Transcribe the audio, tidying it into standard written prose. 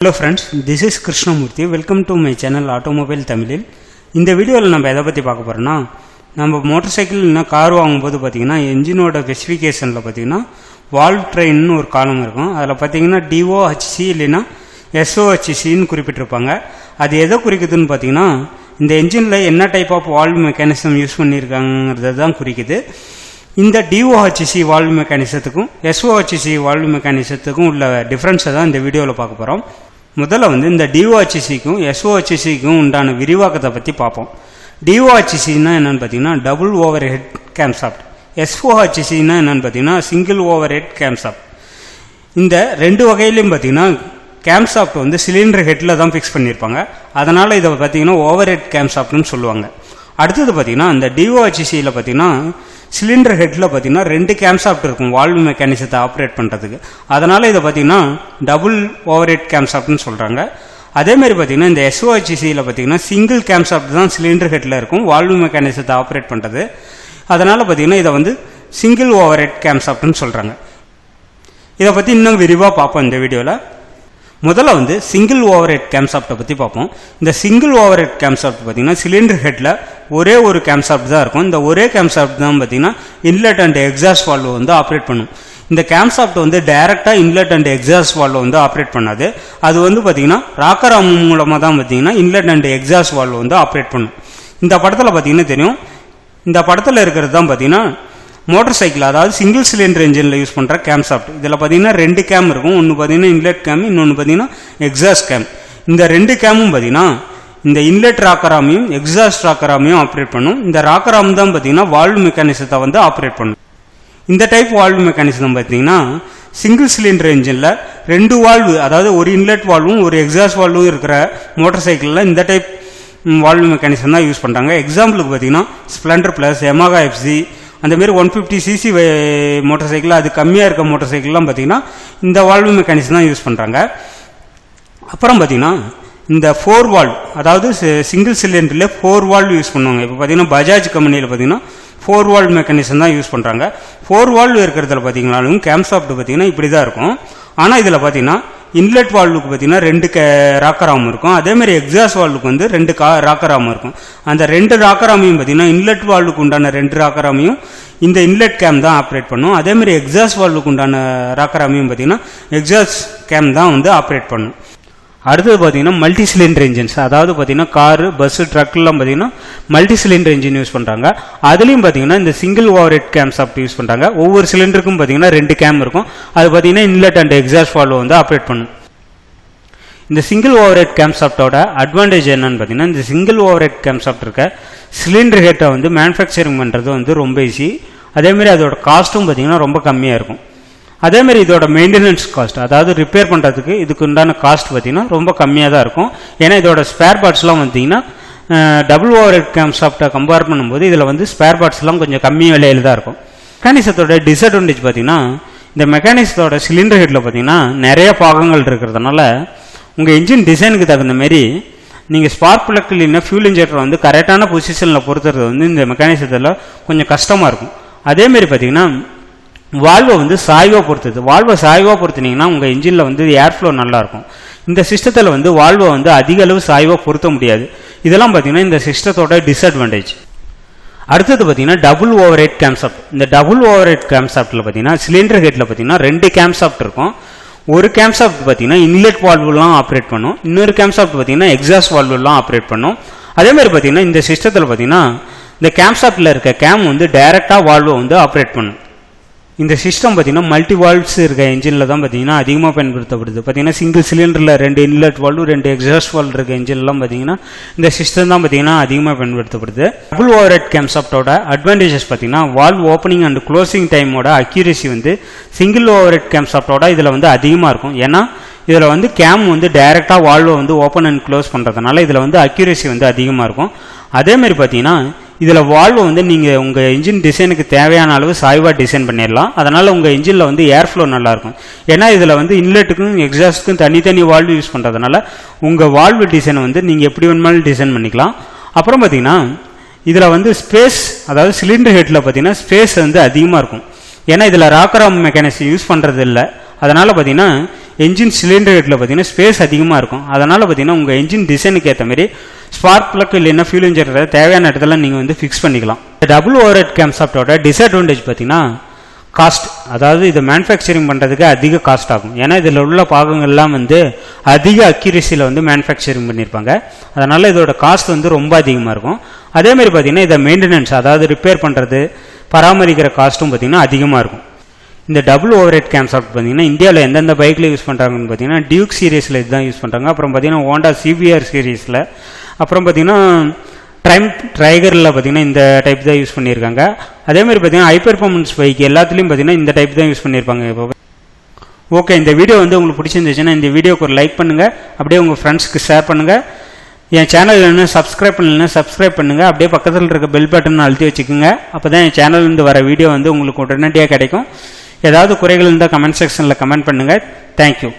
Hello friends, this is Krishnamurthy. Welcome to my channel Automobile Tamil. இந்த வீடியோவில் நம்ம எதை பற்றி பார்க்க போகிறோம்னா, நம்ம மோட்டார் சைக்கிள் இல்லைனா கார் வாங்கும்போது பார்த்தீங்கன்னா என்ஜினோட ஸ்பெசிஃபிகேஷனில் பார்த்தீங்கன்னா வால்வ் ட்ரெயின்னு ஒரு காலம் இருக்கும். அதில் பார்த்தீங்கன்னா DOHC இல்லைன்னா SOHCன்னு குறிப்பிட்டிருப்பாங்க. அது எதை குறிக்குதுன்னு பார்த்தீங்கன்னா இந்த என்ஜினில் என்ன type of valve mechanism use பண்ணியிருக்காங்கிறத தான் குறிக்குது. இந்த DOHC வால்வ் மெக்கானிசத்துக்கும் SOHC வால்வ் மெக்கானிசத்துக்கும் உள்ள டிஃப்ரென்ஸை தான் இந்த வீடியோவில் பார்க்க போகிறோம். முதல்ல இந்த DOHCக்கும் SOHCக்கும் உண்டான விரிவாக்கத்தை பற்றி பார்ப்போம். DOHCன்னா என்னென்னு பார்த்தீங்கன்னா டபுள் ஓவர் ஹெட் கேம்சாப்ட், SOHCன்னா என்னென்னு பார்த்தீங்கன்னா சிங்கிள் ஓவர் ஹெட் கேம்சாப்ட். இந்த ரெண்டு வகையிலையும் பார்த்தீங்கன்னா கேம்சாப்ட் சிலிண்டர் ஹெட்டில் தான் ஃபிக்ஸ் பண்ணியிருப்பாங்க. அதனால் இதை பார்த்தீங்கன்னா ஓவர் ஹெட் கேம்சாப்ட்னு சொல்லுவாங்க. அடுத்தது பார்த்தீங்கன்னா இந்த DOHCயில் பார்த்தீங்கன்னா சிலிண்டர் ஹெட்டில் பார்த்தீங்கன்னா ரெண்டு கேம்சாப்ட் இருக்கும் வால்வ் மெக்கானிசத்தை ஆப்ரேட் பண்ணுறதுக்கு. அதனால் இதை பார்த்தீங்கன்னா டபுள் ஓவர் ஹெட் கேம்சாப்ட்னு சொல்கிறாங்க. அதேமாதிரி பார்த்தீங்கன்னா இந்த SOHCயில் பார்த்தீங்கன்னா சிங்கிள் கேம்சாப்ட் தான் சிலிண்டர் ஹெட்டில் இருக்கும் வால்வ் மெக்கானிசத்தை ஆப்ரேட் பண்ணுறது. அதனால் பார்த்தீங்கன்னா இதை சிங்கிள் ஓவர் ஹெட் கேம்சாப்ட்னு சொல்கிறாங்க. இதை பற்றி இன்னும் விரிவாக பார்ப்போம் இந்த வீடியோவில். முதல்ல சிங்கிள் ஓவர் ஹெட் கேம்சாப்டை பற்றி பார்ப்போம். இந்த சிங்கிள் ஓவர் ஹெட் கேம்சாப்ட் பார்த்தீங்கன்னா சிலிண்டர் ஹெட்டில் ஒரே ஒரு கேம்சாப்ட் தான் இருக்கும். இந்த ஒரே கேம்சாப்ட் தான் பார்த்தீங்கன்னா inlet and exhaust valve operate பண்ணும். இந்த கேம்சாப்ட் டைரெக்டாக inlet and exhaust valve operate பண்ணாது. அது பார்த்தீங்கன்னா ராக்கர் ஆர்ம் மூலமாக தான் பார்த்தீங்கன்னா inlet and exhaust valve operate பண்ணும். இந்த படத்தில் பார்த்தீங்கன்னா தெரியும். இந்த படத்தில் இருக்கிறது தான் பார்த்தீங்கன்னா மோட்டார் சைக்கிள், அதாவது சிங்கிள் சிலிண்டர் இன்ஜினில் யூஸ் பண்ணுற கேம்சாப்ட். இதில் பார்த்தீங்கன்னா ரெண்டு கேம் இருக்கும். ஒன்று பார்த்தீங்கன்னா இன்லெட் கேம், இன்னொன்று பார்த்தீங்கன்னா எக்ஸாஸ்ட் கேம். இந்த ரெண்டு கேமும் பார்த்தீங்கன்னா இந்த இன்லெட் ராக்கராமையும் எக்ஸாஸ்ட் ராக்கராமையும் ஆப்ரேட் பண்ணும். இந்த ராக்கராம் தான் பார்த்தீங்கன்னா வால்வ் மெக்கானிசத்தை ஆப்ரேட் பண்ணும். இந்த டைப் வால்வ் மெக்கானிசம் பார்த்தீங்கன்னா சிங்கிள் சிலிண்டர் இன்ஜினில் ரெண்டு வால்வு, அதாவது ஒரு இன்லெட் வால்வும் ஒரு எக்ஸாஸ்ட் வால்வும் இருக்கிற மோட்டார் சைக்கிளில் இந்த டைப் வால்வ் மெக்கானிசம் தான் யூஸ் பண்ணுறாங்க. எக்ஸாம்பிளுக்கு பார்த்தீங்கன்னா ஸ்ப்ளெண்டர் ப்ளஸ், Yamaha FC அந்த மாரி 150cc மோட்டார் சைக்கிள், அது கம்மியாக இருக்க மோட்டார் சைக்கிள்லாம் பார்த்தீங்கன்னா இந்த வால்வ் மெக்கானிசம் தான் யூஸ் பண்ணுறாங்க. அப்புறம் பார்த்தீங்கன்னா இந்த 4 வால்வ், அதாவது சிங்கிள் சிலிண்டரில் 4 வால்வ் யூஸ் பண்ணுவாங்க. இப்போ பார்த்தீங்கன்னா பஜாஜ் கம்பெனியில் பார்த்தீங்கன்னா 4 வால்வ் மெக்கானிசம் தான் யூஸ் பண்ணுறாங்க. 4 வால்வ் இருக்கிறதுல பார்த்தீங்கன்னாலும் கேம்சாப்ட் பார்த்தீங்கன்னா இப்படி தான் இருக்கும். ஆனால் இதில் பார்த்தீங்கன்னா இன்லெட் வால்வுக்கு பார்த்தீங்கன்னா ரெண்டு ராக்கர் ஆர்ம் இருக்கும். அதேமாதிரி எக்ஸாஸ்ட் வால்வுக்கு ரெண்டு ராக்கர் ஆர்ம் இருக்கும். அந்த ரெண்டு ராக்கர் ஆர்மையும் பார்த்தீங்கன்னா இன்லெட் வால்வுக்கு உண்டான ரெண்டு ராக்கர் ஆர்மையும் இந்த இன்லெட் கேம் தான் ஆப்ரேட் பண்ணும். அதேமாதிரி எக்ஸாஸ்ட் வால்வுக்கு உண்டான ராக்கர் ஆர்மையும் பார்த்தீங்கன்னா எக்ஸாஸ்ட் கேம் தான் ஆப்ரேட் பண்ணும். அடுத்தது பார்த்தீங்கன்னா மல்டி சிலிண்டர் இன்ஜின்ஸ், அதாவது பார்த்தீங்கன்னா காரு, பஸ்ஸு, ட்ரக்லாம் பார்த்தீங்கன்னா மல்டி சிலிண்டர் இன்ஜின் யூஸ் பண்ணுறாங்க. அதுலேயும் பார்த்தீங்கன்னா இந்த சிங்கிள் ஓவர் ஹெட் கேம்சாப்ட் யூஸ் பண்ணுறாங்க. ஒவ்வொரு சிலிண்டருக்கும் பார்த்தீங்கன்னா ரெண்டு கேம் இருக்கும். அது பார்த்தீங்கன்னா inlet and exhaust valve operate பண்ணும். இந்த சிங்கிள் ஓவர் ஹெட் கேம்சாப்டோட அட்வான்டேஜ் என்னன்னு பார்த்தீங்கன்னா இந்த சிங்கிள் ஓவர் ஹெட் கேம்சாப்ட் இருக்க சிலிண்டர் ஹெட்டை மேனுஃபேக்சரிங் பண்ணுறது ரொம்ப ஈஸி. அதேமாதிரி அதோட காஸ்ட்டும் பார்த்தீங்கன்னா ரொம்ப கம்மியாக இருக்கும். அதேமாதிரி இதோட மெயின்டெனன்ஸ் காஸ்ட், அதாவது ரிப்பேர் பண்ணுறதுக்கு இதுக்கு உண்டான காஸ்ட் பார்த்தீங்கன்னா ரொம்ப கம்மியாக தான் இருக்கும். ஏன்னா இதோட ஸ்பேர் பார்ட்ஸ்லாம் பார்த்தீங்கன்னா டபுள் ஓவர் ஹெட் கேம்சாப்டை கம்பேர் பண்ணும்போது இதில் ஸ்பேர் பார்ட்ஸ்லாம் கொஞ்சம் கம்மி விலையில் தான் இருக்கும். மெக்கானிசத்தோட டிஸ்அட்வான்டேஜ் பார்த்தீங்கன்னா இந்த மெக்கானிசத்தோட சிலிண்டர் ஹெட்டில் பார்த்தீங்கன்னா நிறைய பாகங்கள் இருக்கிறதுனால உங்கள் இன்ஜின் டிசைனுக்கு தகுந்த மாரி நீங்கள் ஸ்பார்க் பிளக் இல்லைன்னா ஃபியூல் இன்ஜெக்டரை கரெக்டான பொசிஷனில் பொறுத்துறது இந்த மெக்கானிசத்தில் கொஞ்சம் கஷ்டமாக இருக்கும். அதேமாரி பார்த்தீங்கன்னா வால்வை சாய்வாக பொறுத்தது. வால்வை சாய்வாக பொறுத்தினீங்கன்னா உங்கள் இன்ஜினில் ஏர் ஃப்ளோ நல்லாயிருக்கும். இந்த சிஸ்டத்தில் வால்வை அதிக அளவு சாய்வாக பொருத்த முடியாது. இதெல்லாம் பார்த்தீங்கன்னா இந்த சிஸ்டத்தோட டிஸ்அட்வான்டேஜ். அடுத்தது பார்த்தீங்கன்னா டபுள் ஓவர் ஹெட் கேம்சாப்ட். இந்த டபுள் ஓவர் ஹெட் கேம்சாப்டில் பார்த்தீங்கன்னா சிலிண்டர் ஹெட்டில் பார்த்தீங்கன்னா ரெண்டு கேம்சாப்ட் இருக்கும். ஒரு கேம்சாப்ட் பார்த்தீங்கன்னா இன்லெட் வால்வுலாம் ஆப்ரேட் பண்ணும். இன்னொரு கேம்சாப்ட் பார்த்தீங்கன்னா எக்ஸாஸ்ட் வால்வுலாம் ஆப்ரேட் பண்ணும். அதேமாதிரி பார்த்தீங்கன்னா இந்த சிஸ்டத்தில் பார்த்தீங்கன்னா இந்த கேம்சாப்டில் இருக்க கேம் டைரெக்டாக வால்வை ஆப்ரேட் பண்ணும். இந்த சிஸ்டம் பார்த்தீங்கன்னா மல்டி வால்வ்ஸ் இருக்க இன்ஜினில் தான் பார்த்தீங்கன்னா அதிகமாக பயன்படுத்தப்படுது. பார்த்தீங்கன்னா சிங்கிள் சிலிண்டரில் ரெண்டு இன்லெட் வால்வு, ரெண்டு எக்ஸாஸ்ட் வால்வ் இருக்க இன்ஜின்லாம் பார்த்தீங்கன்னா இந்த சிஸ்டம் தான் பார்த்தீங்கன்னா அதிகமாக பயன்படுத்தப்படுது. டபுள் ஓவர் ஹெட் கேம்சாப்டோட அட்வான்டேஜஸ் பார்த்தீங்கன்னா வால்வ் ஓப்பனிங் அண்ட் க்ளோசிங் டைமோட அக்யூரேசி சிங்கிள் ஓவர் ஹெட் கேம்சாப்டோட இதில் அதிகமாக இருக்கும். ஏன்னா இதில் கேம் டைரெக்டாக வால்வை ஓப்பன் அண்ட் க்ளோஸ் பண்ணுறதுனால இதில் அக்யூரேசி அதிகமாக இருக்கும். அதேமாதிரி பார்த்தீங்கன்னா இதில் வால்வு நீங்கள் உங்கள் இன்ஜின் டிசைனுக்கு தேவையான அளவு சாய்வாக டிசைன் பண்ணிடலாம். அதனால் உங்கள் இன்ஜினில் ஏர் ஃப்ளோ நல்லாயிருக்கும். ஏன்னா இதில் இன்லெட்டுக்கும் எக்ஸாஸ்ட்டுக்கும் தனித்தனி வால்வு யூஸ் பண்ணுறதுனால உங்கள் வால்வு டிசைனை நீங்கள் எப்படி வேணுமாலும் டிசைன் பண்ணிக்கலாம். அப்புறம் பார்த்தீங்கன்னா இதில் ஸ்பேஸ், அதாவது சிலிண்டர் ஹெட்டில் பார்த்தீங்கன்னா ஸ்பேஸ் அதிகமாக இருக்கும். ஏன்னா இதில் ராக்கர் ஆர்ம் மெக்கானிசம் யூஸ் பண்ணுறது இல்லை. அதனால் பார்த்தீங்கன்னா என்ஜின் சிலிண்டர் ஹெட்டில் பார்த்தீங்கன்னா ஸ்பேஸ் அதிகமாக இருக்கும். அதனால் பார்த்தீங்கன்னா உங்கள் என்ஜின் டிசைனுக்கு ஏற்ற மாதிரி ஸ்பார்க் பிளக் இல்லைன்னா ஃபியூல் இன்ஜெக்டரை தேவையான இடத்துல நீங்கள் வந்து ஃபிக்ஸ் பண்ணிக்கலாம். டபுள் ஓவர்ஹெட் கேம்சாப்டோட டிஸ்அட்வான்டேஜ் பார்த்தீங்கன்னா காஸ்ட். அதாவது இதை மேனுஃபேக்சரிங் பண்ணுறதுக்கு அதிக காஸ்ட் ஆகும். ஏன்னா இதில் உள்ள பாகங்கள்லாம் வந்து அதிக அக்யூரேசியில் வந்து மேனுஃபேக்சரிங் பண்ணியிருப்பாங்க. அதனால் இதோட காஸ்ட் வந்து ரொம்ப அதிகமாக இருக்கும். அதேமாதிரி பார்த்தீங்கன்னா இதை மெயின்டெனன்ஸ், அதாவது ரிப்பேர் பண்ணுறது, பராமரிக்கிற காஸ்ட்டும் பார்த்தீங்கன்னா அதிகமாக இருக்கும். இந்த டபுள் ஓவர்ஹெட் கேம்சாப்ட் பார்த்தீங்கன்னா இந்தியாவில் எந்தெந்த பைக்கில் யூஸ் பண்ணுறாங்கன்னு பார்த்தீங்கன்னா டியூக் சீரீஸில் இதுதான் யூஸ் பண்ணுறாங்க. அப்புறம் பார்த்தீங்கன்னா ஹோண்டா சிபிஆர் சீரீஸில், அப்புறம் பார்த்தீங்கன்னா ட்ரைகரில் பார்த்தீங்கன்னா இந்த டைப் தான் யூஸ் பண்ணியிருக்காங்க. அதேமாதிரி பார்த்தீங்கன்னா ஹை பெர்ஃபார்மன்ஸ் பைக் எல்லாத்துலேயும் பார்த்தீங்கன்னா இந்த டைப் தான் யூஸ் பண்ணியிருப்பாங்க. இப்போ ஓகே, இந்த வீடியோ வந்து உங்களுக்கு பிடிச்சிருந்துச்சுன்னா இந்த வீடியோக்கு ஒரு லைக் பண்ணுங்கள், அப்படியே உங்கள் ஃப்ரெண்ட்ஸ்க்கு ஷேர் பண்ணுங்கள். என் சேனல் என்ன சப்ஸ்கிரைப் பண்ணலன்னா சப்ஸ்கிரைப் பண்ணுங்கள். அப்படியே பக்கத்தில் இருக்க பெல் பட்டன் அழுத்தி வச்சுக்கோங்க. அப்போ தான் என் சேனல்லேருந்து வர வீடியோ வந்து உங்களுக்கு உடனடியாக கிடைக்கும். ஏதாவது குறைகள் இருந்தால் கமெண்ட் செக்ஷனில் கமெண்ட் பண்ணுங்கள். தேங்க்யூ.